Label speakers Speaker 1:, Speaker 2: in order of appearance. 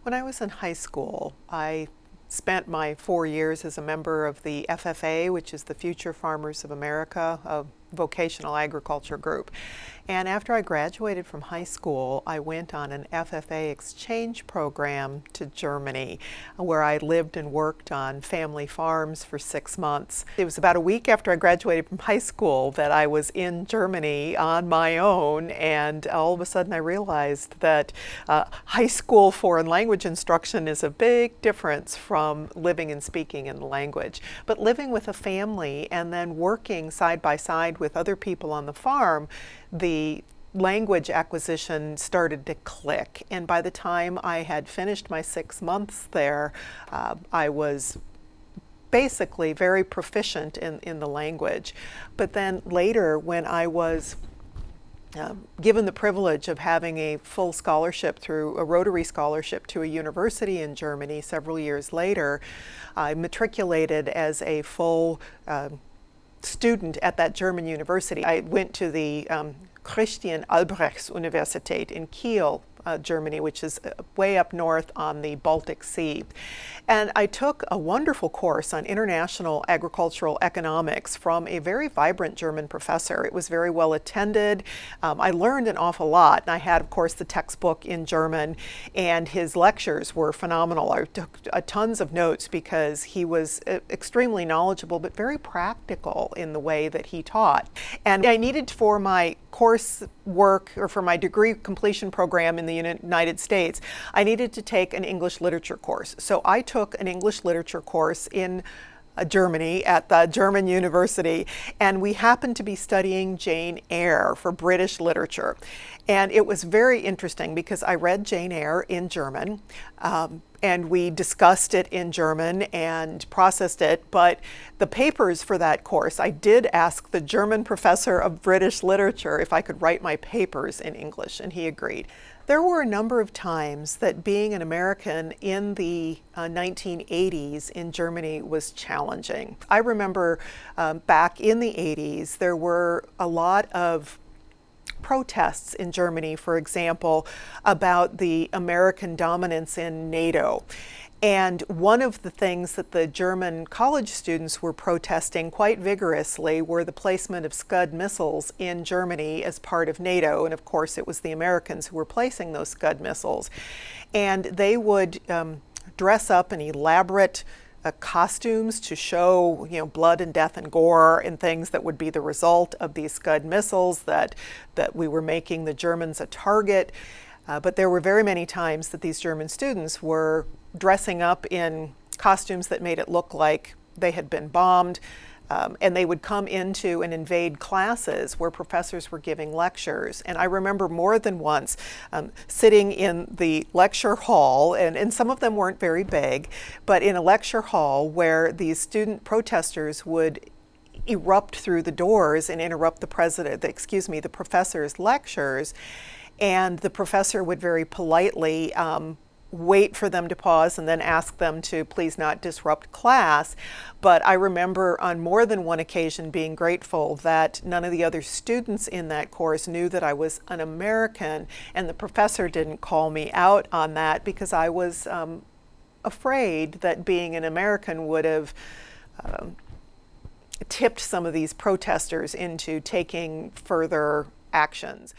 Speaker 1: When I was in high school, I spent my 4 years as a member of the FFA, which is the Future Farmers of America, a vocational agriculture group. And after I graduated from high school, I went on an FFA exchange program to Germany, where I lived and worked on family farms for 6 months. It was about a week after I graduated from high school that I was in Germany on my own, and all of a sudden I realized that high school foreign language instruction is a big difference from living and speaking in the language. But living with a family and then working side by side with other people on the farm, the language acquisition started to click. And by the time I had finished my 6 months there, I was basically very proficient in the language. But then later, when I was given the privilege of having a full scholarship through a Rotary scholarship to a university in Germany several years later, I matriculated as a full student at that German university. I went to the Christian Albrechts Universität in Kiel, Germany, which is way up north on the Baltic Sea. And I took a wonderful course on international agricultural economics from a very vibrant German professor. It was very well attended. I learned an awful lot. And I had, of course, the textbook in German, and his lectures were phenomenal. I took tons of notes because he was extremely knowledgeable, but very practical in the way that he taught. And I needed for my course work, or for my degree completion program in the United States, I needed to take an English literature course. So I took an English literature course in Germany at the German university, and we happened to be studying Jane Eyre for British literature. And it was very interesting because I read Jane Eyre in German, and we discussed it in German and processed it. But the papers for that course, I did ask the German professor of British literature if I could write my papers in English, and he agreed. There were a number of times that being an American in the 1980s in Germany was challenging. I remember back in the 80s, there were a lot of protests in Germany, for example, about the American dominance in NATO. And one of the things that the German college students were protesting quite vigorously were the placement of Scud missiles in Germany as part of NATO. And of course, it was the Americans who were placing those Scud missiles. And they would dress up in elaborate costumes to show, blood and death and gore and things that would be the result of these Scud missiles, that we were making the Germans a target. But there were very many times that these German students were dressing up in costumes that made it look like they had been bombed, and they would come into and invade classes where professors were giving lectures. And I remember more than once sitting in the lecture hall, and some of them weren't very big, but in a lecture hall where these student protesters would erupt through the doors and interrupt the professor's lectures. And the professor would very politely wait for them to pause and then ask them to please not disrupt class. But I remember on more than one occasion being grateful that none of the other students in that course knew that I was an American, and the professor didn't call me out on that because I was afraid that being an American would have tipped some of these protesters into taking further actions.